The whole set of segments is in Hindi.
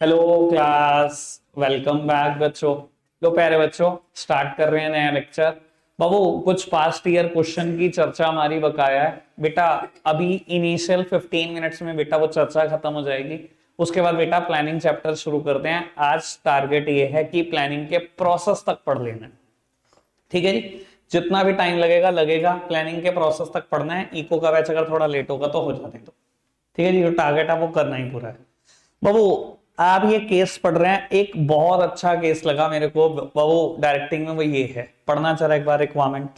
Hello class. वेलकम बैक बच्चों। लो प्यारे बच्चों, स्टार्ट कर रहे हैं नया लेक्चर। बाबू कुछ पास्ट ईयर क्वेश्चन की चर्चा हमारी बकाया है बेटा। अभी इनिशियल 15 मिनट्स में बेटा वो चर्चा खत्म हो जाएगी। उसके बाद बेटा प्लानिंग चैप्टर शुरू करते हैं। आज टारगेट ये है कि प्लानिंग के प्रोसेस तक पढ़ लेना है। ठीक है जी। जितना भी टाइम लगेगा लगेगा, प्लानिंग के प्रोसेस तक पढ़ना है। इको का बैच अगर थोड़ा लेट होगा तो हो जाते तो ठीक है जी। जो टारगेट है वो करना ही पूरा है। बाबू आप ये केस पढ़ रहे हैं, एक बहुत अच्छा केस लगा मेरे को बाबू डायरेक्टिंग में। वो ये है, पढ़ना चाह रहा एक बार रिक्वायरमेंट।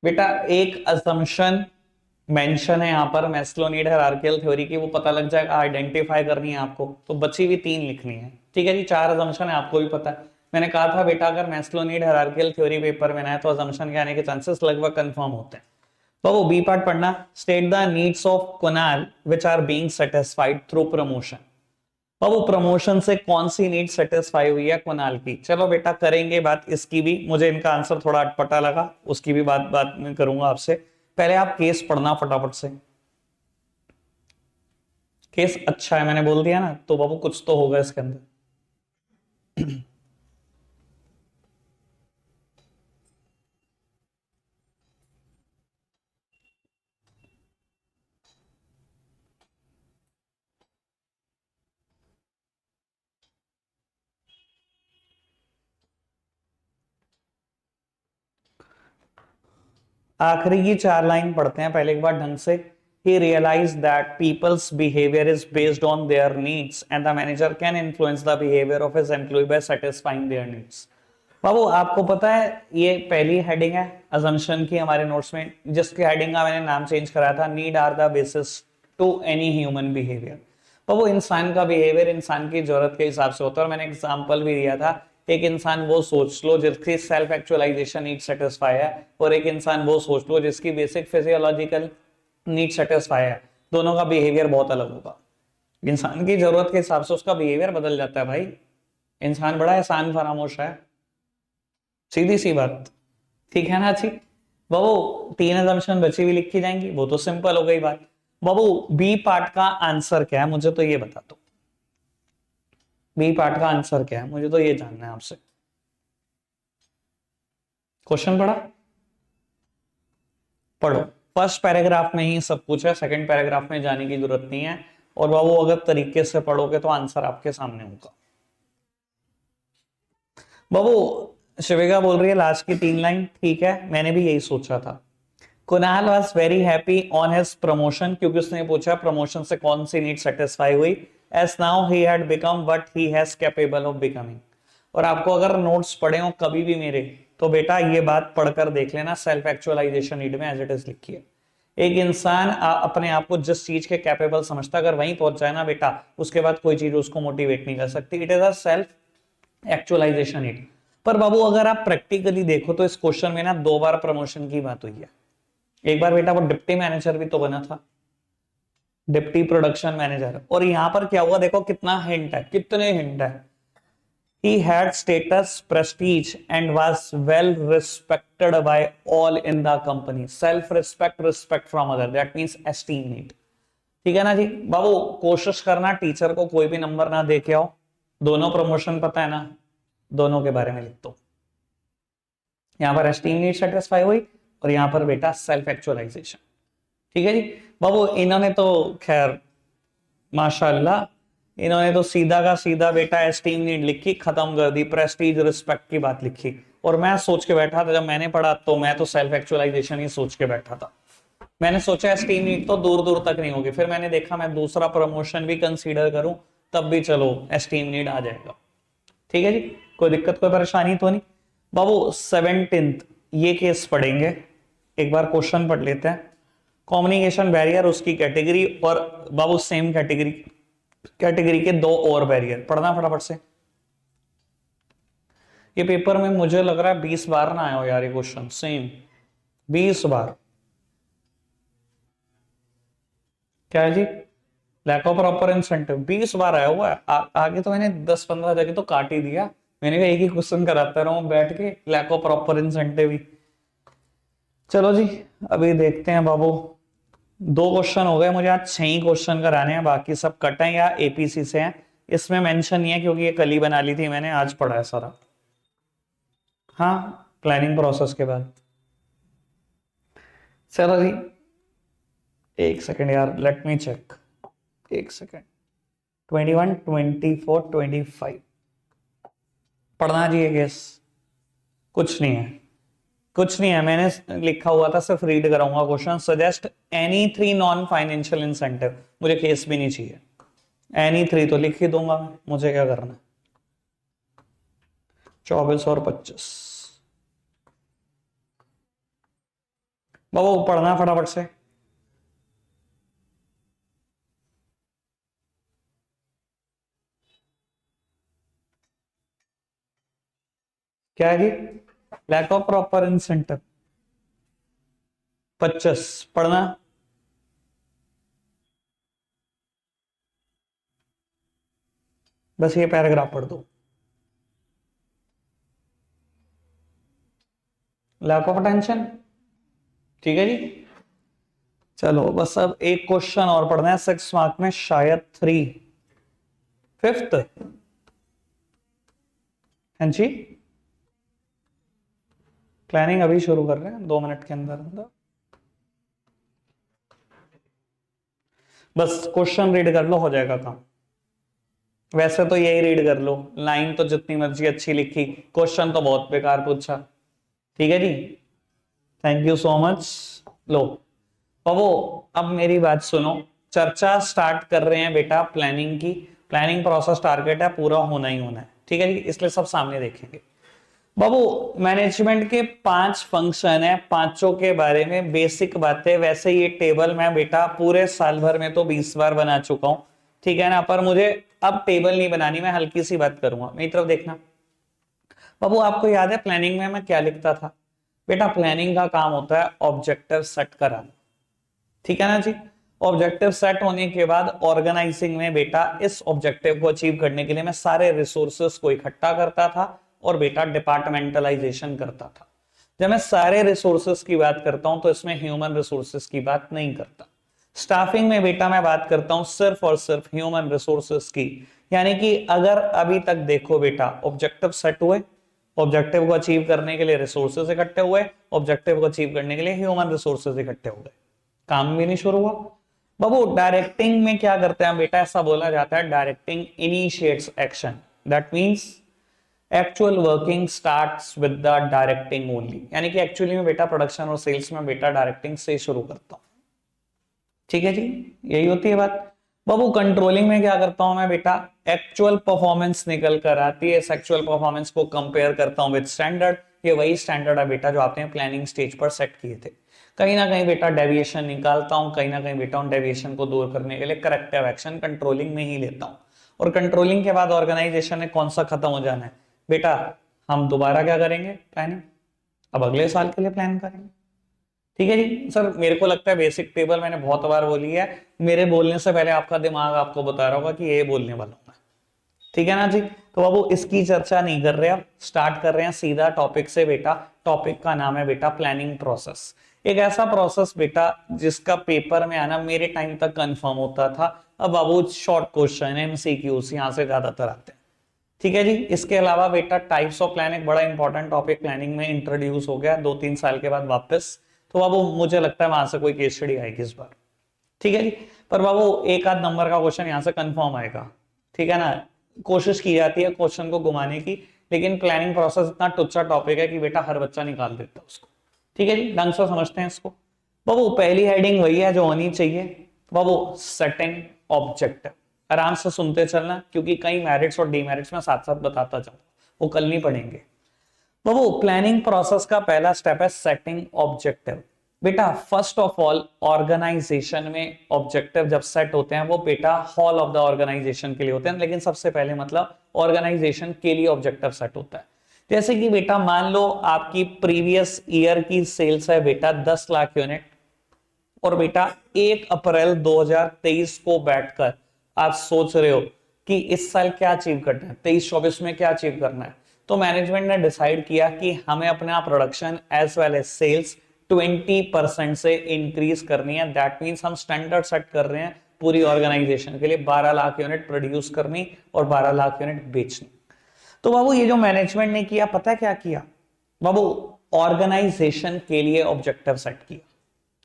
बेटा एक असम्पशन मेंशन है यहाँ पर मैस्लो नीड हायरार्किकल थ्योरी की, वो पता लग जाएगा। आइडेंटिफाई करनी है आपको, तो बची हुई 3 लिखनी है। ठीक है जी। 4 असम्पशन है, आपको भी पता है। मैंने कहा था बेटा अगर Maslow need hierarchical theory paper में ना है तो असम्पशन के आने के चांसेस लगभग कंफर्म होते हैं। तो वो बी पार्ट पढ़ना। State the needs of Kunal which are being satisfied through promotion. बाबू प्रमोशन से कौन सी नीड सेटिस्फाई हुई है कुनाल की? चलो बेटा करेंगे बात इसकी भी। मुझे इनका आंसर थोड़ा अटपटा लगा, उसकी भी बात बात में करूंगा आपसे। पहले आप केस पढ़ना फटाफट से। केस अच्छा है मैंने बोल दिया ना, तो बाबू कुछ तो होगा इसके अंदर। आखिरी की 4 लाइन पढ़ते हैं पहले एक बार ढंग से। He realized that people's behavior is based on their needs and the manager can influence the behavior of his employee by satisfying their needs. बाबू आपको पता है ये पहली हेडिंग है अजम्पशन की हमारे नोट्स में, जिसकी हेडिंग का मैंने नाम चेंज कराया था, need are the basis to any human behaviour. बाबू इंसान का बिहेवियर इंसान की जरूरत के हिसाब से होता है। और मैंने एग्जांपल भी दिया था, एक इंसान वो सोच लो जिसकी सेल्फ एक्चुअलाइजेशन नीड सेटिस्फाई है, और एक इंसान वो सोच लो जिसकी बेसिक फिजियोलॉजिकल नीड सेटिस्फाई है। दोनों का बिहेवियर बहुत अलग होगा। इंसान की जरूरत के हिसाब से उसका बिहेवियर बदल जाता है भाई। इंसान बड़ा एहसान फरामोश है, सीधी सी बात। ठीक है ना जी। बाबू 3 assumption बची हुई लिखी जाएंगी, वो तो सिंपल हो गई बात। बाबू बी पार्ट का आंसर क्या है मुझे तो ये बता दो। बी पार्ट का आंसर क्या है मुझे तो ये जानना है आपसे। क्वेश्चन पढ़ा, पढ़ो। फर्स्ट पैराग्राफ में ही सब कुछ है, सेकंड पैराग्राफ में जाने की जरूरत नहीं है। और बाबू अगर तरीके से पढ़ोगे तो आंसर आपके सामने होगा। बाबू शिविका बोल रही है लास्ट की 3 लाइन, ठीक है मैंने भी यही सोचा था। Kunal was very happy on his promotion, क्योंकि उसने पूछा प्रमोशन से कौन सी नीड सेटिस्फाई हुई। As now he had become what he has capable of becoming. और आपको अगर नोट्स पढ़े हो कभी भी मेरे, तो बेटा ये बात पढ़कर देख लेना, सेल्फ एक्चुअलाइजेशन नीड में एज इट इज लिखी है। एक इंसान अपने आप को जिस चीज के कैपेबल समझता अगर वहीं पहुंच जाए ना बेटा, उसके बाद कोई चीज उसको मोटिवेट नहीं कर सकती। It is a self actualisation need. पर बाबू अगर आप प्रैक्टिकली देखो तो इस क्वेश्चन में ना 2 बार प्रमोशन की बात हुई है। एक बार बेटा वो डिप्टी मैनेजर भी तो बना था, डिप्टी प्रोडक्शन मैनेजर। और यहां पर क्या हुआ देखो, कितना हिंट है, कितने हिंट है। He had status, prestige and was well respected by all in the company. Self respect, respect from other, that means esteem need. ठीक है ना जी। बाबू कोशिश करना टीचर को कोई भी नंबर ना दे के आओ। दोनों प्रमोशन पता है ना, दोनों के बारे में लिख दो। यहां पर एस्टीम नीड सेटिस्फाई हुई और यहां पर बेटा सेल्फ एक्चुअलाइजेशन। ठीक है जी। बाबू इन्होंने तो खैर माशाल्लाह, इन्होंने तो सीधा का सीधा बेटा एस्टीम नीड लिखी, खत्म कर दी, प्रेस्टीज रिस्पेक्ट की बात लिखी। और मैं सोच के बैठा था जब मैंने पढ़ा, तो मैं तो सेल्फ एक्चुअलाइजेशन ही सोच के बैठा था। मैंने सोचा एस्टीम नीड तो दूर दूर तक नहीं होगी, फिर मैंने देखा मैं दूसरा प्रमोशन भी कंसीडर करूं तब भी चलो एस्टीम नीड आ जाएगा। ठीक है जी, कोई दिक्कत कोई परेशानी तो नहीं। बाबू 17th ये केस पढ़ेंगे, एक बार क्वेश्चन पढ़ लेते हैं। कम्युनिकेशन बैरियर उसकी कैटेगरी, और बाबू सेम कैटेगरी कैटेगरी के 2 और बैरियर पढ़ना फटाफट से। ये पेपर में मुझे लग रहा है 20 बार ना आया हो यार ये क्वेश्चन, सेम 20 बार। क्या है जी? लैक ऑफ प्रॉपर इंसेंटिव 20 बार आया हुआ है। आगे तो मैंने 10-15 जगह तो काट ही दिया। मैंने कहा एक ही क्वेश्चन कराता रहा हूं बैठ के, लैक ऑफ प्रॉपर इंसेंटिव ही। चलो जी, अभी देखते हैं बाबू। 2 क्वेश्चन हो गए, मुझे आज 6 ही क्वेश्चन कराने हैं, बाकी सब कट हैं या एपीसी से हैं। इसमें मेंशन नहीं है क्योंकि ये कल ही बना ली थी मैंने, आज पढ़ा है सारा। हाँ, प्लानिंग प्रोसेस के बाद। चलो जी, एक सेकंड यार, लेट मी चेक। एक सेकंड। 21, 24, 25 पढ़ना जी, गेस। कुछ नहीं है, कुछ नहीं है, मैंने लिखा हुआ था, सिर्फ रीड कराऊंगा question. Suggest any 3 non financial incentive, मुझे केस भी नहीं चाहिए। एनी 3 तो लिख ही दूंगा मैं, मुझे क्या करना है। 24 और 25 बाबू पढ़ना फटाफट से। क्या है जी? Lack of proper incentive. 25 पढ़ना। बस ये पैराग्राफ पढ़ दो। लैक ऑफ अटेंशन, ठीक है जी। चलो बस अब एक क्वेश्चन और पढ़ना है 6 मार्क में, शायद 3 5th। हाँ जी, प्लानिंग अभी शुरू कर रहे हैं 2 मिनट के अंदर अंदर। बस क्वेश्चन रीड कर लो, हो जाएगा काम। वैसे तो यही रीड कर लो, लाइन तो जितनी मर्जी अच्छी लिखी, क्वेश्चन तो बहुत बेकार पूछा। ठीक है जी, थैंक यू सो मच। लो बाबू, अब मेरी बात सुनो। चर्चा स्टार्ट कर रहे हैं बेटा प्लानिंग की। प्लानिंग प्रोसेस टारगेट है, पूरा होना ही होना है, ठीक है जी, इसलिए सब सामने देखेंगे। बाबू, मैनेजमेंट के 5 फंक्शन है, पांचों के बारे में बेसिक बातें। वैसे ये टेबल मैं बेटा पूरे साल भर में तो 20 बार बना चुका हूं, ठीक है ना, पर मुझे अब टेबल नहीं बनानी, मैं हल्की सी बात करूंगा, मेरी तरफ देखना। बाबू, आपको याद है प्लानिंग में मैं क्या लिखता था? बेटा प्लानिंग का काम होता है ऑब्जेक्टिव सेट कराना, ठीक है ना जी। ऑब्जेक्टिव सेट होने के बाद ऑर्गेनाइजिंग में बेटा इस ऑब्जेक्टिव को अचीव करने के लिए मैं सारे रिसोर्सेस को इकट्ठा करता था और बेटा डिपार्टमेंटलाइजेशन करता था। जब मैं सारे रिसोर्सेस की बात करता हूं तो इसमें ह्यूमन रिसोर्सेस की बात नहीं करता। स्टाफिंग में बेटा मैं बात करता हूं सिर्फ और सिर्फ ह्यूमन रिसोर्सेस की। यानी कि अगर अभी तक देखो बेटा, ऑब्जेक्टिव सेट हुए, ऑब्जेक्टिव को अचीव करने के लिए रिसोर्सेज इकट्ठे हुए, ऑब्जेक्टिव को अचीव करने के लिए ह्यूमन रिसोर्सेज इकट्ठे हो गए, काम भी नहीं शुरू हुआ। बाबू, डायरेक्टिंग में क्या करते हैं बेटा? ऐसा बोला जाता है directing initiates action, that means actual working starts with the directing only. यानी कि एक्चुअली में बेटा प्रोडक्शन और सेल्स में बेटा डायरेक्टिंग से शुरू करता हूं, ठीक है जी, यही होती है बात। बाबू, कंट्रोलिंग में क्या करता हूं मैं बेटा? एक्चुअल परफॉर्मेंस निकल कर आती है, इस एक्चुअल परफॉर्मेंस को कंपेयर करता हूं विद स्टैंडर्ड। ये वही स्टैंडर्ड है बेटा जो आपने प्लानिंग स्टेज पर सेट किए थे। कहीं ना कहीं बेटा डेविएशन निकालता हूं, कहीं ना कहीं बेटा उन डेविएशन को दूर करने के लिए करेक्टिव एक्शन कंट्रोलिंग में ही लेता हूं। और कंट्रोलिंग के बाद ऑर्गेनाइजेशन में कौन सा खत्म हो जाना है बेटा? हम दोबारा क्या करेंगे? प्लानिंग। अब अगले साल के लिए प्लान करेंगे, ठीक है जी। सर मेरे को लगता है बेसिक टेबल मैंने बहुत बार बोली है, मेरे बोलने से पहले आपका दिमाग आपको बता रहा होगा कि ये बोलने वाला हूं मैं, ठीक है ना जी। तो बाबू इसकी चर्चा नहीं कर रहे, अब स्टार्ट कर रहे हैं सीधा टॉपिक से बेटा। टॉपिक का नाम है बेटा प्लानिंग प्रोसेस। एक ऐसा प्रोसेस बेटा जिसका पेपर में आना मेरे टाइम तक कंफर्म होता था। अब बाबू शॉर्ट क्वेश्चन एमसीक्यूज यहां से ज्यादातर आते हैं, ठीक है जी। इसके अलावा बेटा टाइप्स ऑफ प्लानिंग, बड़ा इंपॉर्टेंट टॉपिक प्लानिंग में इंट्रोड्यूस हो गया 2-3 साल के बाद वापस। तो बाबू मुझे लगता है वहां से कोई केस स्टडी आएगी इस बार, ठीक है जी। पर बाबू एक आध नंबर का क्वेश्चन यहां से कंफर्म आएगा, ठीक है ना। कोशिश की जाती है क्वेश्चन को घुमाने की, लेकिन प्लानिंग प्रोसेस इतना टुच्चा टॉपिक है कि बेटा हर बच्चा निकाल देता है उसको, ठीक है जी। ढंग से समझते हैं इसको। बाबू पहली हेडिंग वही है जो होनी चाहिए, बाबू सेटिंग ऑब्जेक्टिव। आराम से सुनते चलना क्योंकि कई मेरिट्स और डीमेरिट्स में साथ साथ बताता जाऊं, वो कल नहीं पढ़ेंगे। बाबू प्लानिंग प्रोसेस का पहला स्टेप है सेटिंग ऑब्जेक्टिव। बेटा फर्स्ट ऑफ ऑल ऑर्गेनाइजेशन में ऑब्जेक्टिव जब सेट होते हैं वो बेटा हॉल ऑफ द ऑर्गेनाइजेशन के लिए होते हैं, लेकिन सबसे पहले मतलब ऑर्गेनाइजेशन के लिए ऑब्जेक्टिव सेट होता है। जैसे कि बेटा मान लो आपकी प्रीवियस ईयर की सेल्स है बेटा 10 लाख यूनिट, और बेटा 1 अप्रैल 2023 को बैठकर आप सोच रहे हो कि इस साल क्या अचीव करना है, 23-24 में क्या अचीव करना है। तो मैनेजमेंट ने डिसाइड किया कि हमें अपना production as well as sales 20% से इंक्रीज करनी है। दैट मीन्स हम स्टैंडर्ड सेट कर रहे हैं पूरी ऑर्गेनाइजेशन के लिए, 12 लाख यूनिट प्रोड्यूस करनी और 12 लाख यूनिट बेचनी। तो बाबू ये जो मैनेजमेंट ने किया, पता है क्या किया बाबू, ऑर्गेनाइजेशन के लिए ऑब्जेक्टिव सेट किया।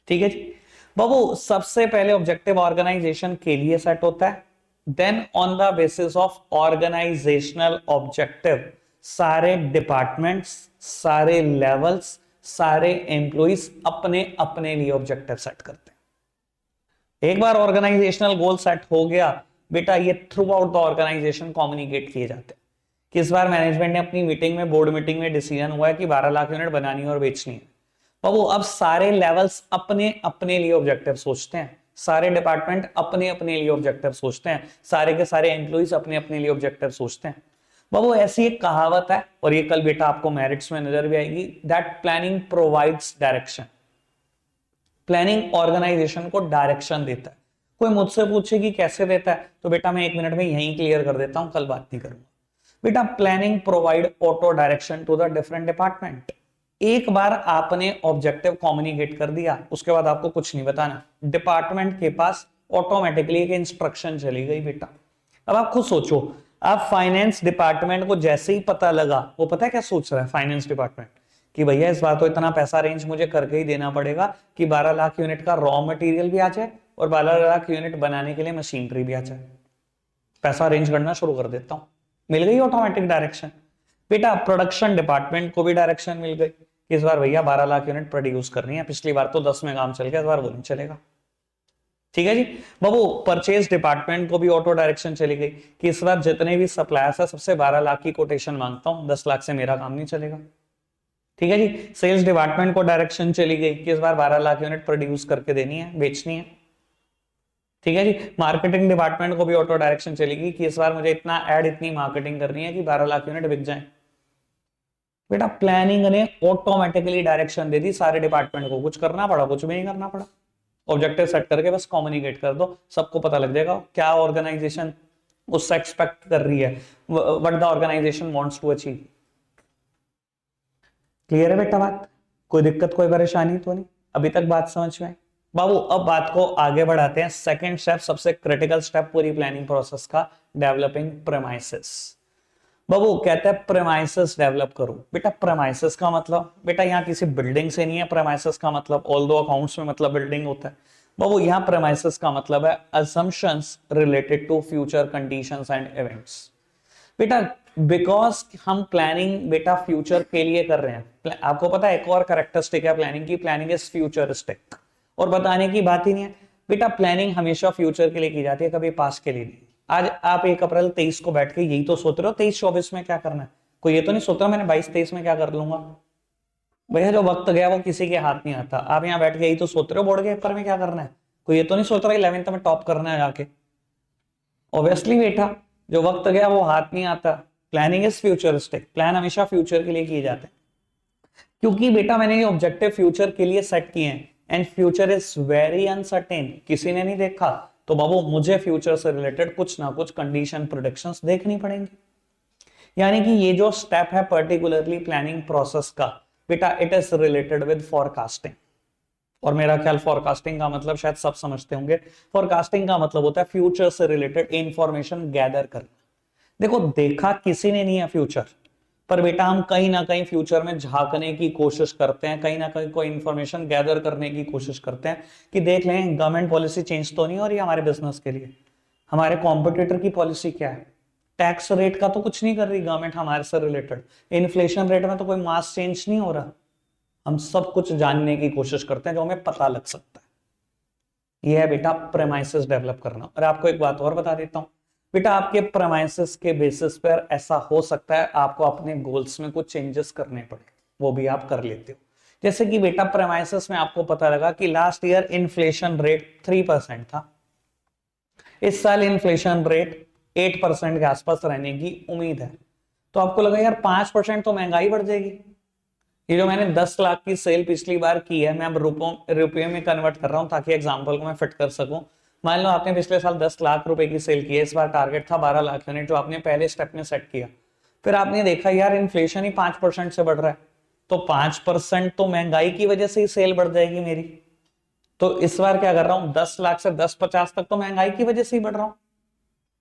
ठीक है जी बाबू, सबसे पहले ऑब्जेक्टिव ऑर्गेनाइजेशन के लिए सेट होता है, then on the basis of organisational objective सारे डिपार्टमेंट्स, सारे लेवल्स, सारे एम्प्लॉइज अपने अपने लिए ऑब्जेक्टिव सेट करते हैं। एक बार ऑर्गेनाइजेशनल गोल सेट हो गया बेटा, ये throughout the organisation communicate किए जाते हैं। कि इस बार मैनेजमेंट ने अपनी मीटिंग में, बोर्ड मीटिंग में डिसीजन हुआ है कि 12 लाख यूनिट बनानी है और बेचनी है। बाबू अब सारे लेवल्स अपने अपने लिए ऑब्जेक्टिव सोचते हैं, सारे डिपार्टमेंट अपने अपने लिए ऑब्जेक्टिव सोचते हैं, सारे के सारे एम्प्लॉइज अपने अपने लिए ऑब्जेक्टिव सोचते हैं। बाबू ऐसी एक कहावत है, और ये कल बेटा आपको मेरिट्स में नजर भी आएगी, that planning provides direction. Planning organisation को डायरेक्शन देता है। कोई मुझसे पूछे कि कैसे देता है, तो बेटा मैं 1 मिनट में यहीं क्लियर कर देता हूं, कल बात नहीं करूंगा। बेटा planning provide auto direction to the different department. एक बार आपने ऑब्जेक्टिव कम्युनिकेट कर दिया, उसके बाद आपको कुछ नहीं बताना, डिपार्टमेंट के पास ऑटोमेटिकली एक इंस्ट्रक्शन चली गई बेटा। अब आप खुद सोचो, आप फाइनेंस डिपार्टमेंट को जैसे ही पता लगा, वो पता है क्या सोच रहा है फाइनेंस डिपार्टमेंट, कि भैया इस बार तो इतना पैसा अरेंज मुझे करके ही देना पड़ेगा कि 12 लाख यूनिट का रॉ मटेरियल भी आ जाए और 12 लाख यूनिट बनाने के लिए मशीनरी भी आ जाए। पैसा अरेंज करना शुरू कर देता हूं। मिल गई ऑटोमेटिक डायरेक्शन। बेटा प्रोडक्शन डिपार्टमेंट को भी डायरेक्शन मिल गई कि इस बार भैया 12 लाख यूनिट प्रोड्यूस करनी है, पिछली बार तो 10 में काम चल गया, इस बार वो नहीं चलेगा। ठीक है जी बाबू, परचेज डिपार्टमेंट को भी ऑटो डायरेक्शन चली गई कि इस बार जितने भी सप्लायर्स है सबसे 12 लाख की कोटेशन मांगता हूं, 10 लाख से मेरा काम नहीं चलेगा। ठीक है जी, सेल्स डिपार्टमेंट को डायरेक्शन चली गई कि इस बार 12 लाख यूनिट प्रोड्यूस करके देनी है, बेचनी है। ठीक है जी, मार्केटिंग डिपार्टमेंट को भी ऑटो डायरेक्शन चलेगी कि इस बार मुझे इतना ऐड, इतनी मार्केटिंग करनी है कि 12 लाख यूनिट बिक जाए। बेटा प्लानिंग ने ऑटोमेटिकली डायरेक्शन दे दी सारे डिपार्टमेंट को, कुछ करना पड़ा? कुछ भी नहीं करना पड़ा। ऑब्जेक्टिव सेट करके बस कम्युनिकेट कर दो, सबको पता लग जाएगा क्या ऑर्गेनाइजेशन उससे एक्सपेक्ट कर रही है, what the organisation wants to achieve. Clear है बेटा बात? कोई दिक्कत, कोई परेशानी तो नहीं? अभी तक बात समझ में आई? बाबू अब बात को आगे बढ़ाते हैं। सेकंड स्टेप, सबसे क्रिटिकल स्टेप पूरी प्लानिंग प्रोसेस का, डेवलपिंग प्रेमाइसेस। बाबू कहते हैं प्रेमाइसेस डेवलप करो। बेटा प्रेमाइसेस का मतलब, बेटा यहाँ किसी बिल्डिंग से नहीं है प्रेमाइसेस का मतलब, ऑल्दो अकाउंट्स में मतलब बिल्डिंग होता है। बाबू यहाँ प्रेमाइसेस का मतलब है assumptions related to future conditions and events. बेटा बिकॉज हम प्लानिंग बेटा फ्यूचर के लिए कर रहे हैं। आपको पता है एक और कैरेक्टरिस्टिक है प्लानिंग की, प्लानिंग इज फ्यूचरिस्टिक। और बताने की बात ही नहीं है बेटा, प्लानिंग हमेशा फ्यूचर के लिए की जाती है, कभी पास के लिए नहीं। आज आप 1 अप्रैल 23 को बैठ के यही तो सोच रहे हो 23-24 में क्या करना है? कोई ये तो नहीं सोच रहा मैंने 22-23 में क्या कर लूंगा। भैया जो वक्त गया वो किसी के हाथ नहीं आता। आप यहाँ बैठ के यही तो सोच रहे हो बोर्ड के पेपर में क्या करना है। कोई ये तो नहीं सोच रहा 11th में टॉप करना है जाके। ऑब्वियसली बेटा जो वक्त गया वो हाथ नहीं आता। प्लानिंग इज फ्यूचरिस्टिक, प्लान हमेशा फ्यूचर के लिए किए जाते हैं, क्योंकि बेटा मैंने ये ऑब्जेक्टिव फ्यूचर के लिए सेट किए हैं and future is very uncertain, किसी ने नहीं देखा। तो बाबू मुझे फ्यूचर से रिलेटेड कुछ ना कुछ कंडीशन प्रेडिक्शंस देखनी पड़ेंगी। यानी कि ये जो स्टेप है पर्टिकुलरली प्लानिंग प्रोसेस का बेटा, it is related with forecasting. और मेरा ख्याल फॉरकास्टिंग का मतलब शायद सब समझते होंगे। फॉरकास्टिंग का मतलब होता है फ्यूचर से रिलेटेड इंफॉर्मेशन गैदर करना। देखो देखा किसी ने नहीं है फ्यूचर, पर बेटा हम कहीं ना कहीं फ्यूचर में झांकने की कोशिश करते हैं, कहीं ना कहीं कोई इंफॉर्मेशन गैदर करने की कोशिश करते हैं कि देख लें गवर्नमेंट पॉलिसी चेंज तो नहीं हो रही हमारे बिजनेस के लिए, हमारे कॉम्पिटिटर की पॉलिसी क्या है, टैक्स रेट का तो कुछ नहीं कर रही गवर्नमेंट हमारे से रिलेटेड, इन्फ्लेशन रेट में तो कोई मास चेंज नहीं हो रहा। हम सब कुछ जानने की कोशिश करते हैं जो हमें पता लग सकता है। यह है बेटा प्रेमाइसेस डेवलप करना। और आपको एक बात और बता देता हूं बेटा, आपके प्रेमाइसेस के बेसिस पर ऐसा हो सकता है आपको अपने गोल्स में कुछ चेंजेस करने पड़े, वो भी आप कर लेते हो। जैसे कि बेटा प्रेमाइसेस में आपको पता लगा कि लास्ट ईयर इन्फ्लेशन रेट 3% था, इस साल इन्फ्लेशन रेट 8% के आसपास रहने की उम्मीद है। तो आपको लगा यार 5% तो महंगाई बढ़ जाएगी। ये जो मैंने 10 लाख की सेल पिछली बार की है, मैं अब रुपये में कन्वर्ट कर रहा हूं ताकि एग्जांपल को मैं फिट कर सकूं। मान लो आपने पिछले साल 10 लाख रुपए की सेल की है, इस बार टारगेट था 12 लाख यूनिट जो आपने पहले स्टेप में सेट किया। फिर आपने देखा यार इन्फ्लेशन ही 5% से बढ़ रहा है, तो 5% तो महंगाई की वजह से ही सेल बढ़ जाएगी मेरी। तो इस बार क्या कर रहा हूं, 10 लाख से 10-50 तक तो महंगाई की वजह से ही बढ़ रहा हूं,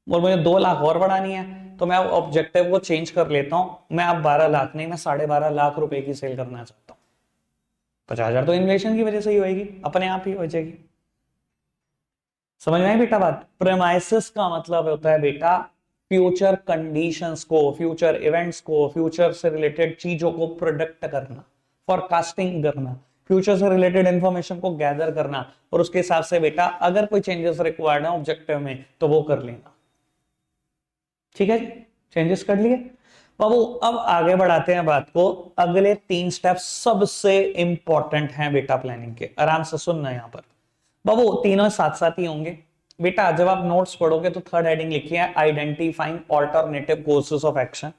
और मुझे 2 लाख और बढ़ानी है, तो मैं ऑब्जेक्टिव को चेंज कर लेता हूं। मैं अब 12 लाख नहीं, मैं 12.5 लाख रुपए की सेल करना चाहता हूं। 50,000 तो इन्फ्लेशन की वजह से ही होगी, अपने आप ही हो जाएगी। समझ में आई बेटा बात? प्रेमाइसिस का मतलब होता है बेटा फ्यूचर कंडीशंस को, फ्यूचर इवेंट्स को, फ्यूचर से रिलेटेड चीजों को प्रोडक्ट करना, फोरकास्टिंग करना, फ्यूचर से रिलेटेड इंफॉर्मेशन को गैदर करना, और उसके हिसाब से बेटा अगर कोई चेंजेस रिक्वायर्ड है ऑब्जेक्टिव में तो वो कर लेना। ठीक है जी, चेंजेस कर लिए बाबू। अब आगे बढ़ाते हैं बात को। अगले 3 स्टेप सबसे इंपॉर्टेंट हैं बेटा प्लानिंग के, आराम से सुनना यहां पर बाबू, तीनों साथ साथ ही होंगे बेटा। जब आप नोट्स पढ़ोगे तो थर्ड हेडिंग लिखी है identifying alternative courses of action,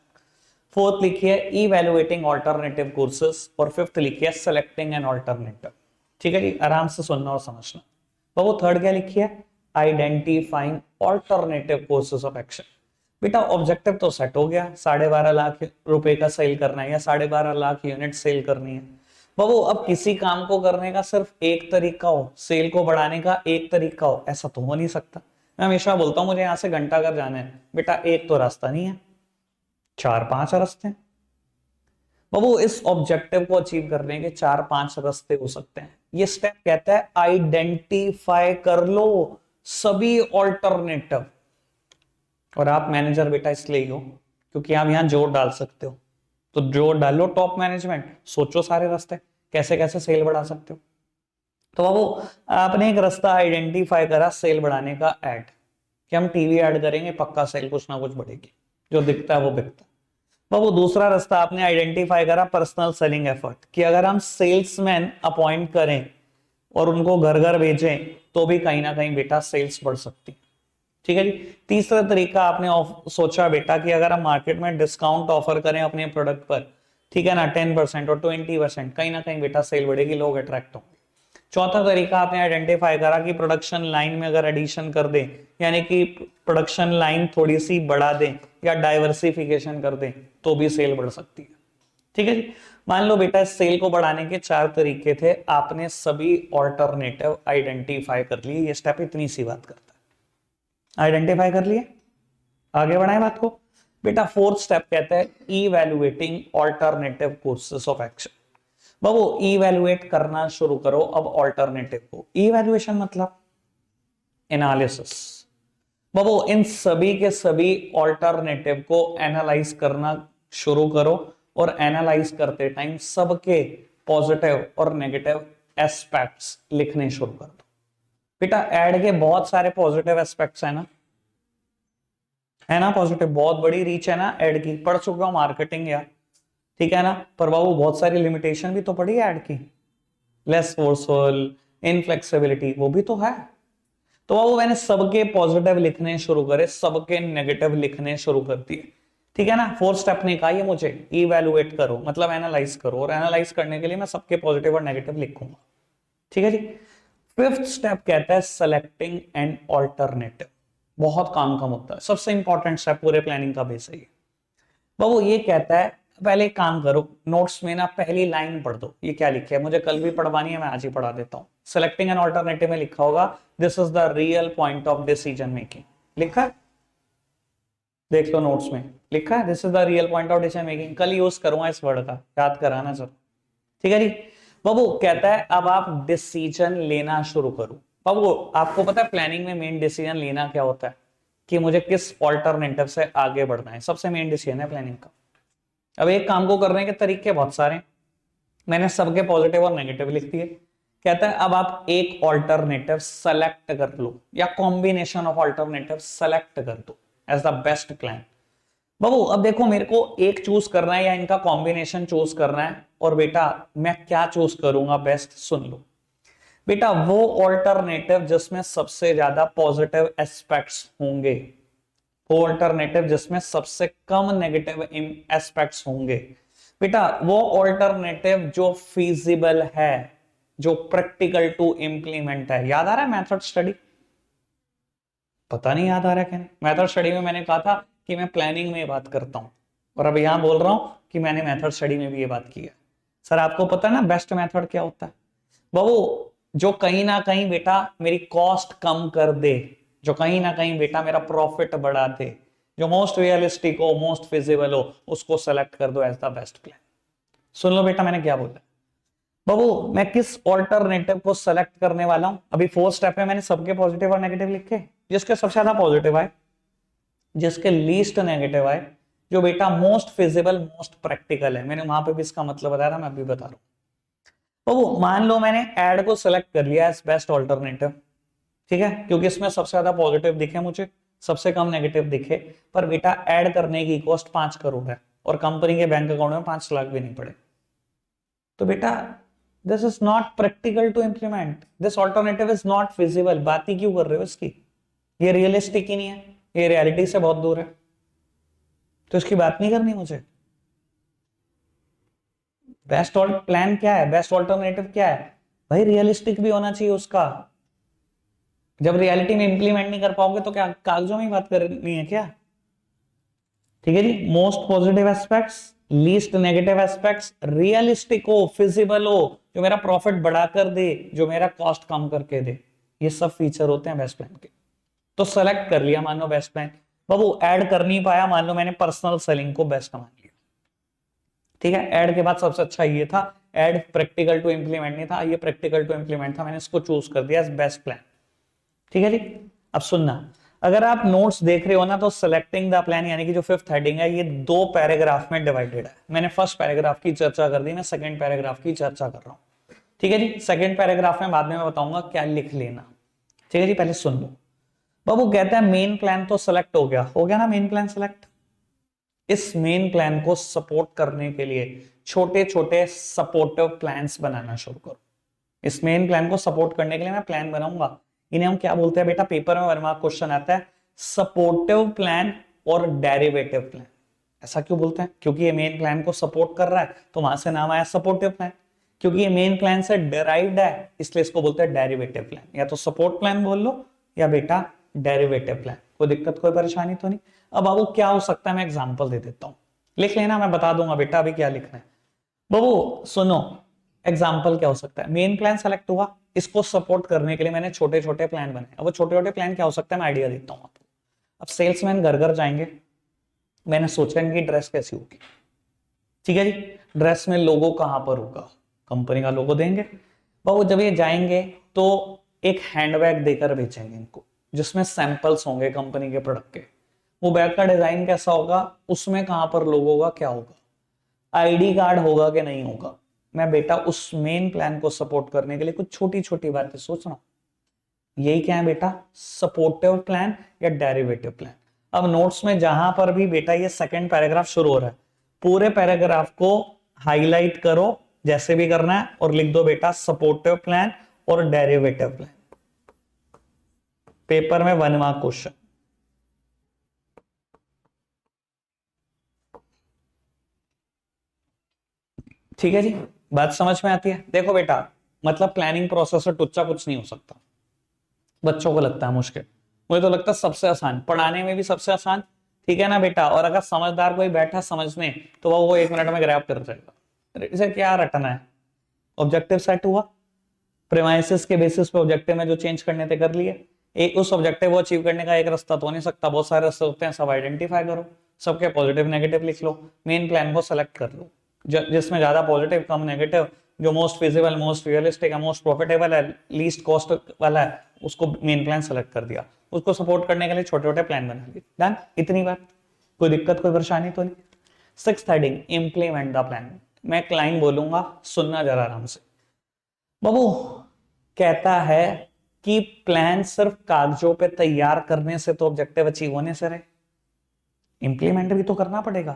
fourth लिखी है इवेलुएटिंग ऑल्टरनेटिव कोर्सेज, और फिफ्थ लिखी है सेलेक्टिंग एन ऑल्टरनेटिव। ठीक है जी, आराम से सुनना और समझना बाबू। थर्ड क्या लिखी है, identifying alternative courses of action. बेटा ऑब्जेक्टिव तो सेट हो गया, 12.5 लाख रुपए का सेल करना है या 12.5 लाख यूनिट सेल करनी है बाबू। अब किसी काम को करने का सिर्फ एक तरीका हो, सेल को बढ़ाने का एक तरीका हो, ऐसा तो हो नहीं सकता। मैं हमेशा बोलता हूं मुझे यहां से घंटाघर जाना है बेटा, एक तो रास्ता नहीं है, 4-5 रास्ते हैं बाबू। इस ऑब्जेक्टिव को अचीव करने के 4-5 रास्ते हो सकते हैं। ये स्टेप कहता है आइडेंटिफाई कर लो सभी ऑल्टरनेटिव। और आप मैनेजर बेटा इसलिए ही हो क्योंकि आप यहां जोर डाल सकते हो, तो जोर डालो टॉप मैनेजमेंट, सोचो सारे रास्ते कैसे कैसे सेल बढ़ा सकते हो। तो बाबू आपने एक रास्ता आइडेंटिफाई करा सेल बढ़ाने का, ऐड कि हम टीवी ऐड करेंगे पक्का सेल कुछ ना कुछ बढ़ेगी, जो दिखता है वो बिकता है बाबू। दूसरा रास्ता आपने आइडेंटिफाई करा पर्सनल सेलिंग एफर्ट, कि अगर हम सेल्समैन अपॉइंट करें और उनको घर घर भेजें तो भी कहीं ना कहीं बेटा सेल्स बढ़ सकती है। ठीक है जी। तीसरा तरीका आपने सोचा बेटा कि अगर हम मार्केट में डिस्काउंट ऑफर करें अपने प्रोडक्ट पर, ठीक है ना, 10% और 20%, कहीं ना कहीं बेटा सेल बढ़ेगी, लोग अट्रैक्ट होंगे। चौथा तरीका आपने आइडेंटिफाई करा कि प्रोडक्शन लाइन में अगर एडिशन कर दें, यानी कि प्रोडक्शन लाइन थोड़ी सी बढ़ा दें या डाइवर्सिफिकेशन कर दें तो भी सेल बढ़ सकती है। ठीक है जी। मान लो बेटा सेल को बढ़ाने के 4 तरीके थे, आपने सभी ऑल्टरनेटिव आइडेंटिफाई कर लिए। ये स्टेप इतनी सी बात करता है, आइडेंटिफाई कर लिए, आगे बढ़ाए बात को बेटा। फोर्थ स्टेप कहता है evaluating alternative courses of action. Babu evaluate करना शुरू करो अब ऑल्टरनेटिव को। इवैल्यूएशन मतलब एनालिसिस बाबू, इन सभी के सभी ऑल्टरनेटिव को एनालाइज करना शुरू करो, और एनालाइज करते टाइम सबके पॉजिटिव और नेगेटिव एस्पेक्ट्स लिखने शुरू कर दो बेटा। ऐड के बहुत सारे पॉजिटिव एस्पेक्ट्स है ना, पॉजिटिव, बहुत बड़ी रीच है ना ऐड की, पढ़ चुका हूं मार्केटिंग यार, ठीक है ना। पर बाबू बहुत सारी लिमिटेशन भी तो पड़ी है ऐड की, लेस फोर्सफुल, इनफ्लेक्सिबिलिटी, वो भी तो है। तो बाबू मैंने सबके पॉजिटिव लिखने शुरू करे, सबके नेगेटिव लिखने शुरू कर दिए, ठीक है ना। फोर्थ स्टेप ने कहा ये मुझे इवैल्यूएट करो, मतलब एनालाइज करो, और एनालाइज करने के लिए मैं सबके पॉजिटिव और नेगेटिव लिखूंगा। ठीक है जी। फिफ्थ स्टेप कहता है सेलेक्टिंग एन ऑल्टरनेटिव। बहुत काम का मुद्दा है, सबसे इंपॉर्टेंट स्टेप पूरे प्लानिंग का बेस है ये बाबू। ये कहता है पहले एक काम करो, नोट्स में ना पहली लाइन पढ़ दो, ये क्या लिखा है, मुझे कल भी पढ़वानी है, मैं आज ही पढ़ा देता हूं। सेलेक्टिंग एन ऑल्टरनेटिव में लिखा होगा this is the real point of decision making, लिखा है, देख लो नोट्स में लिखा है this is the real point of decision making. कल यूज करूंगा इस वर्ड का, याद कराना सर। ठीक है जी। बाबू कहता है अब आप डिसीजन लेना शुरू करो। बाबू आपको पता है प्लानिंग में मेन डिसीजन लेना क्या होता है, कि मुझे किस ऑल्टरनेटिव से आगे बढ़ना है, सबसे मेन डिसीजन है प्लानिंग का। अब एक काम को करने के तरीके बहुत सारे हैं, मैंने सबके पॉजिटिव और नेगेटिव लिख दिए। कहता है अब आप एक ऑल्टरनेटिव सेलेक्ट कर लो, या कॉम्बिनेशन ऑफ ऑल्टरनेटिव सेलेक्ट कर दो एज द बेस्ट प्लान। बाबू अब देखो मेरे को एक चूज करना है या इनका कॉम्बिनेशन चूज करना है, और बेटा मैं क्या चूज करूंगा बेस्ट, सुन लो बेटा। वो ऑल्टरनेटिव जिसमें सबसे ज्यादा पॉजिटिव एस्पेक्ट्स होंगे, वो ऑल्टरनेटिव जिसमें सबसे कम नेगेटिव एस्पेक्ट्स होंगे बेटा, वो ऑल्टरनेटिव जो फीजिबल है, जो प्रैक्टिकल टू इंप्लीमेंट है। याद आ रहा है मेथड स्टडी? पता नहीं याद आ रहा है क्या? मेथड स्टडी में मैंने कहा था कि मैं प्लानिंग में बात करता हूं, और अब यहां बोल रहा हूं कि मैंने मेथड स्टडी में भी ये बात की है। सर आपको पता है ना बेस्ट मेथड क्या होता है बाबू? जो कहीं ना कहीं बेटा मेरी कॉस्ट कम कर दे, जो कहीं ना कहीं बेटा मेरा प्रॉफिट बढ़ा दे, जो मोस्ट रियलिस्टिक हो, मोस्ट फिजिबल हो, उसको सेलेक्ट कर दो एज द बेस्ट प्लान। सुन लो बेटा मैंने क्या बोला बाबू, मैं किस ऑल्टरनेटिव को सेलेक्ट करने वाला हूं। अभी 4 स्टेप में मैंने सबके पॉजिटिव और नेगेटिव लिखे, जिसके सबसे ज्यादा पॉजिटिव आए, जिसके लीस्ट नेगेटिव आए, जो बेटा मोस्ट फिजिबल मोस्ट प्रैक्टिकल है, मैंने वहां पे भी इसका मतलब बताया था, मैं अभी बता रहा हूं। तो मान लो मैंने ऐड को सिलेक्ट कर लिया एज बेस्ट ऑल्टरनेटिव, ठीक है, क्योंकि इसमें सबसे ज्यादा पॉजिटिव दिखे मुझे, सबसे कम नेगेटिव दिखे, पर बेटा ऐड करने की कॉस्ट 5 करोड़ है और कंपनी के बैंक अकाउंट में 5 लाख भी नहीं पड़े, तो बेटा this is not practical to implement, this alternative is not feasible. बात ही क्यों कर रहे हो इसकी, ये रियलिस्टिक ही नहीं है, ये रियलिटी से बहुत दूर है, तो इसकी बात नहीं करनी मुझे। बेस्ट प्लान क्या है, बेस्ट ऑल्टरनेटिव क्या है भाई? रियलिस्टिक भी होना चाहिए उसका। जब रियलिटी में इंप्लीमेंट नहीं कर पाओगे तो क्या कागजों में बात करनी है क्या? ठीक है जी, most positive aspects, least negative aspects, realistic हो, फिजिबल हो, जो मेरा प्रॉफिट बढ़ाकर दे, जो मेरा कॉस्ट कम करके दे, ये सब फीचर होते हैं बेस्ट प्लान के। तो सेलेक्ट कर लिया मान लो बेस्ट प्लान, बाबू ऐड कर नहीं पाया, मान लो मैंने पर्सनल सेलिंग को बेस्ट मान लिया, ठीक है, ऐड के बाद सबसे अच्छा ये था, ऐड प्रैक्टिकल टू इंप्लीमेंट नहीं था, ये प्रैक्टिकल टू इंप्लीमेंट था, मैंने इसको चूज कर दिया एज बेस्ट प्लान, ठीक है जी। अब सुनना, अगर आप नोट्स देख रहे हो ना, तो सेलेक्टिंग द प्लान यानी कि जो 5th हेडिंग है, ये 2 पैराग्राफ में डिवाइडेड है। मैंने फर्स्ट पैराग्राफ की चर्चा कर दी, मैं सेकंड पैराग्राफ की चर्चा कर रहा हूं, ठीक है जी। सेकंड पैराग्राफ में बाद में मैं बताऊंगा क्या लिख लेना, ठीक है जी, पहले सुन लो। बाबू कहता है मेन प्लान तो सेलेक्ट हो गया ना, मेन प्लान सेलेक्ट। इस मेन प्लान को सपोर्ट करने के लिए छोटे छोटे सपोर्टिव प्लान्स बनाना शुरू करो। इस मेन प्लान को सपोर्ट करने के लिए मैं प्लान बनाऊंगा, इन्हें हम क्या बोलते हैं बेटा, पेपर में 1 मार्क क्वेश्चन आता है, सपोर्टिव प्लान और डेरिवेटिव प्लान। ऐसा क्यों बोलते हैं? क्योंकि ये मेन प्लान को सपोर्ट कर रहा है, तो वहां से नाम आया सपोर्टिव प्लान। क्योंकि ये मेन प्लान से डिराइव्ड है, इसलिए इसको बोलते हैं डेरिवेटिव प्लान। या तो सपोर्ट प्लान बोल लो या बेटा डेरिवेटिव प्लान, कोई दिक्कत कोई परेशानी तो नहीं। अब बाबू क्या हो सकता है, मैं एग्जांपल दे देता हूं, लिख लेना, मैं बता दूंगा बेटा अभी क्या लिखना है। बाबू सुनो, एग्जाम्पल क्या हो सकता है, मेन प्लान सेलेक्ट हुआ, इसको सपोर्ट करने के लिए मैंने छोटे छोटे प्लान बनाए। अब वो छोटे छोटे प्लान क्या हो सकता है, मैं आइडिया देता हूं आपको। अब सेल्समैन घर घर जाएंगे, मैंने सोचा इनकी ड्रेस कैसी होगी, ठीक है जी, ड्रेस में लोगो कहां पर होगा, कंपनी का लोगो देंगे। बाबू जब ये जाएंगे तो एक हैंडबैग देकर बेचेंगे इनको, जिसमें सैंपल्स होंगे कंपनी के प्रोडक्ट के। वो बैग का डिजाइन कैसा होगा, उसमें कहां पर लोगो होगा, क्या होगा, आईडी कार्ड होगा कि नहीं होगा। मैं बेटा उस मेन प्लान को सपोर्ट करने के लिए कुछ छोटी छोटी बातें सोच रहा हूं। यही क्या है बेटा, सपोर्टिव प्लान या डेरिवेटिव प्लान। अब नोट्स में जहां पर भी बेटा ये सेकंड पैराग्राफ शुरू हो रहा है, पूरे पैराग्राफ को हाईलाइट करो जैसे भी करना है और लिख दो बेटा सपोर्टिव प्लान और डेरिवेटिव प्लान। पेपर में 1 मार्क क्वेश्चन। ठीक है जी, बात समझ में आती है? देखो बेटा, मतलब प्लानिंग प्रोसेस से टुच्चा कुछ नहीं हो सकता। बच्चों को लगता है मुश्किल, मुझे तो लगता है सबसे आसान, पढ़ाने में भी सबसे आसान, ठीक है ना बेटा। और अगर समझदार कोई बैठा समझने, तो वो 1 मिनट में ग्रैब कर जाएगा। इसे क्या रटना है, ऑब्जेक्टिव सेट हुआ, प्रेमाइसिस के बेसिस पे ऑब्जेक्टिव में जो चेंज करने थे कर लिए। एक उस ऑब्जेक्टिव को अचीव करने का एक रास्ता तो नहीं सकता, बहुत सारे रास्ते होते हैं, सब आइडेंटिफाई करो, सबके पॉजिटिव नेगेटिव लिख लो, मेन प्लान को सेलेक्ट कर लो, जिसमें ज्यादा पॉजिटिव कम नेगेटिव, जो मोस्ट फिजिबल मोस्ट रियलिस्टिक है मोस्ट प्रॉफिटेबल है लीस्ट कॉस्ट वाला है, उसको मेन प्लान सेलेक्ट कर दिया। उसको सपोर्ट करने के लिए छोटे छोटे प्लान बना लिए, डन, इतनी बात, कोई दिक्कत कोई परेशानी तो नहीं। 6th heading, implement the plan. मैं एक लाइन बोलूंगा, सुनना जरा आराम से। बाबू कहता है कि प्लान सिर्फ कागजों पे तैयार करने से तो ऑब्जेक्टिव अचीव होने से रहे, इंप्लीमेंट भी तो करना पड़ेगा।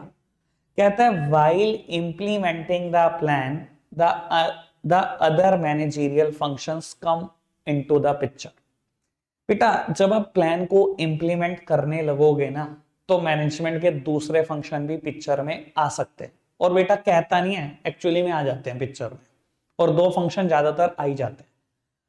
कहता है while implementing the plan the other managerial functions come into the picture. बेटा जब आप प्लान को इंप्लीमेंट करने लगोगे ना, तो मैनेजमेंट के दूसरे फंक्शन भी पिक्चर में आ सकते हैं। और बेटा कहता नहीं है, एक्चुअली में आ जाते हैं पिक्चर में, और 2 फंक्शन ज्यादातर आ ही जाते हैं।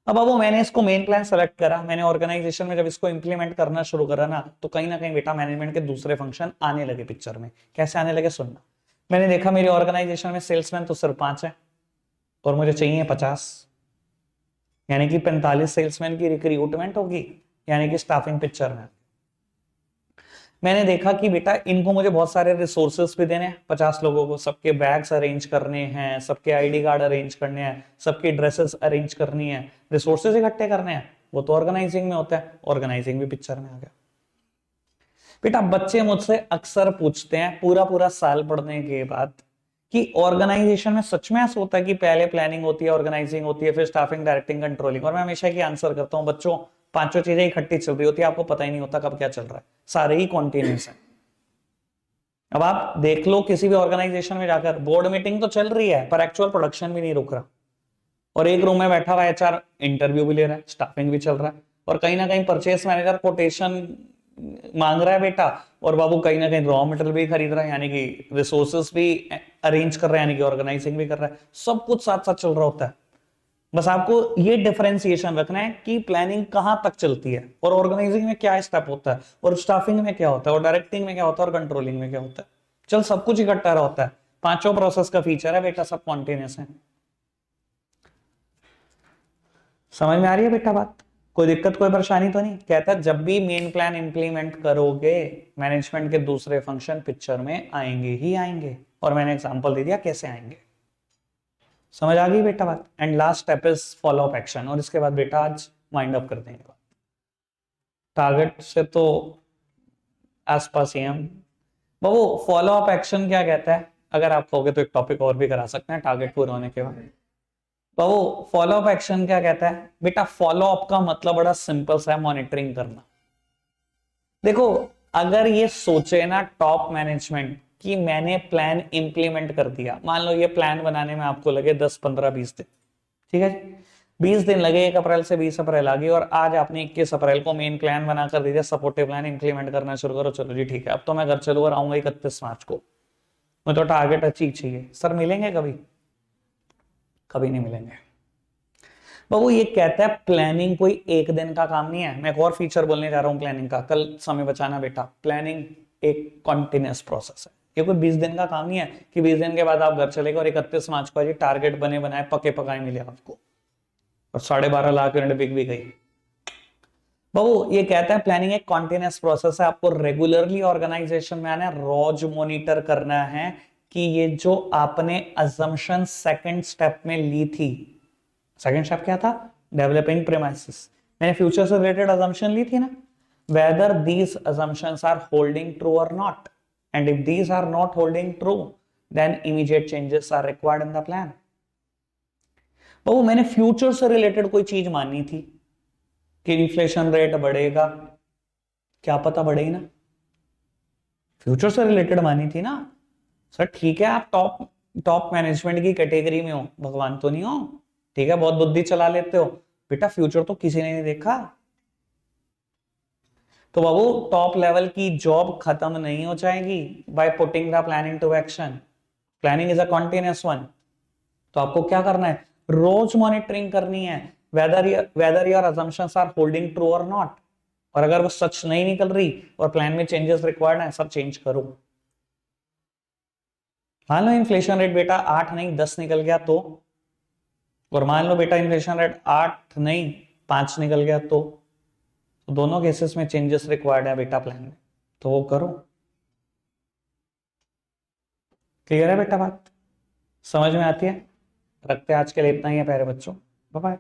अब वो मैंने इसको मेन प्लान सेलेक्ट करा, मैंने ऑर्गेनाइजेशन में जब इसको इंप्लीमेंट करना शुरू करा ना, तो कहीं ना कहीं बेटा मैनेजमेंट के दूसरे फंक्शन आने लगे पिक्चर में। कैसे आने लगे सुनना, मैंने देखा मेरी ऑर्गेनाइजेशन में सेल्समैन तो सिर्फ 5 है, और मुझे चाहिए 50, यानी कि 45 सेल्समैन की रिक्रूटमेंट होगी, यानी कि स्टाफिंग पिक्चर में। मैंने देखा कि बेटा इनको मुझे बहुत सारे रिसोर्सेस भी देने हैं, 50 लोगों को, सबके बैग्स अरेंज करने हैं, सबके आईडी कार्ड अरेंज करने हैं, सबकी ड्रेसेस अरेंज करनी है, रिसोर्सेज इकट्ठे करने हैं। वो तो ऑर्गेनाइजिंग में होता है, ऑर्गेनाइजिंग भी पिक्चर में आ गया। बेटा बच्चे मुझसे अक्सर पूछते हैं पूरा पूरा साल पढ़ने के बाद कि ऑर्गेनाइजेशन में सच में ऐसा होता है कि पहले प्लानिंग होती है, ऑर्गेनाइजिंग होती है, फिर स्टाफिंग, डायरेक्टिंग, कंट्रोलिंग। और मैं हमेशा की आंसर करता हूं बच्चों, पांचों चीजें इकट्ठी चल रही होती है, आपको पता ही नहीं होता कब क्या चल रहा है, सारे ही कॉन्टिन्यूस है। अब आप देख लो किसी भी ऑर्गेनाइजेशन में जाकर, बोर्ड मीटिंग तो चल रही है पर एक्चुअल प्रोडक्शन भी नहीं रुक रहा, और एक रूम में बैठा हुआ एचआर इंटरव्यू भी ले रहा है, स्टाफिंग भी चल रहा है, और कहीं ना कहीं परचेस मैनेजर कोटेशन मांग रहा है बेटा, और बाबू कहीं ना कहीं रॉ मटेरियल भी खरीद रहा है, यानी कि रिसोर्सेस भी अरेंज कर रहा है, यानी कि ऑर्गेनाइजिंग भी कर रहा है, सब कुछ साथ साथ चल रहा होता है। बस आपको ये डिफरेंशिएशन रखना है कि प्लानिंग कहां तक चलती है, और ऑर्गेनाइजिंग में क्या स्टेप होता है, और स्टाफिंग में क्या होता है, और डायरेक्टिंग में क्या होता है, और कंट्रोलिंग में क्या होता है। चल सब कुछ इकट्ठा रहा होता है, पांचों प्रोसेस का फीचर है बेटा, सब कॉन्टिन्यूस है। समझ में आ रही है बेटा बात? कोई दिक्कत कोई परेशानी तो नहीं? कहता है जब भी मेन प्लान इंप्लीमेंट करोगे, मैनेजमेंट के दूसरे फंक्शन पिक्चर में आएंगे ही आएंगे, और मैंने एग्जांपल दे दिया कैसे आएंगे। समझ आ गई बेटा बात? And last step is follow up action, और इसके बाद बेटा आज माइंड अप कर देंगे बात। टारगेट से तो आसपास ही हम। वो फॉलो अप एक्शन क्या कहता है, अगर आप कहोगे तो एक टॉपिक और भी करा सकते हैं टारगेट पूरा होने के बाद। तो वो फॉलो अप एक्शन क्या कहता है बेटा, फॉलो अप का मतलब बड़ा सिंपल सा है, मॉनिटरिंग करना। देखो अगर ये सोचे ना टॉप मैनेजमेंट कि मैंने प्लान इंप्लीमेंट कर दिया, मान लो ये प्लान बनाने में आपको लगे 10 15 20 दिन, ठीक है जी, 20 दिन लगे, 1 अप्रैल से 20 अप्रैल आ गई, और आज आपने 21 अप्रैल को मेन प्लान बनाकर दे दिया, सपोर्टिव प्लान इंप्लीमेंट करना शुरू करो। चलो जी ठीक है, अब तो मैं घर चलू और आऊंगा 31 मार्च को, मैं तो टारगेट अचीव चाहिए। सर मिलेंगे कभी? कभी नहीं मिलेंगे बाबू। ये कहता है प्लानिंग कोई एक दिन का काम नहीं है। मैं एक और फीचर बोलने जा रहा हूं प्लानिंग का, कल समय बचाना बेटा। प्लानिंग एक कॉन्टिन्यूस प्रोसेस है, ये कोई 20 दिन का काम नहीं है कि 20 दिन के बाद आप घर चले गए और 31 मार्च को टारगेट बने बनाए पके पकाए मिले आपको और 12.5 लाख यूनिट बिक भी गई। बाबू ये कहता है प्लानिंग एक कॉन्टिन्यूस प्रोसेस है, आपको रेगुलरली ऑर्गेनाइजेशन में आना है, रोज मॉनिटर करना है कि ये जो आपने अजम्पशन सेकंड स्टेप में ली थी, सेकंड स्टेप क्या था, डेवलपिंग प्रीमाइसेस, मैंने फ्यूचर से रिलेटेड अजम्पशन ली थी ना, whether these assumptions are holding true और not, and if these are not holding true then immediate changes are required in the plan. तो मैंने फ्यूचर से रिलेटेड कोई चीज मानी थी कि इन्फ्लेशन रेट बढ़ेगा, क्या पता बढ़े ही ना, फ्यूचर से रिलेटेड मानी थी ना। सर ठीक है, आप टॉप टॉप मैनेजमेंट की कैटेगरी में हो, भगवान तो नहीं हो, ठीक है, बहुत बुद्धि चला लेते हो, बेटा फ्यूचर तो किसी ने नहीं देखा। तो बाबू टॉप लेवल की जॉब खत्म नहीं हो जाएगी by putting the plan into action. Planning is a continuous one. तो आपको क्या करना है, रोज मॉनिटरिंग करनी है, whether your assumptions are holding true और नॉट, और अगर वो सच नहीं निकल रही और प्लान में चेंजेस रिक्वायर्ड है, सब चेंज करो। मान लो इन्फ्लेशन रेट बेटा 8 नहीं 10 निकल गया तो, और मान लो बेटा इन्फ्लेशन रेट 8 नहीं 5 निकल गया तो दोनों केसेस में चेंजेस रिक्वायर्ड है बेटा प्लान में, तो वो करो। क्लियर है बेटा बात? समझ में आती है? रखते हैं आज के लिए इतना ही है प्यारे बच्चों, बाय बाय।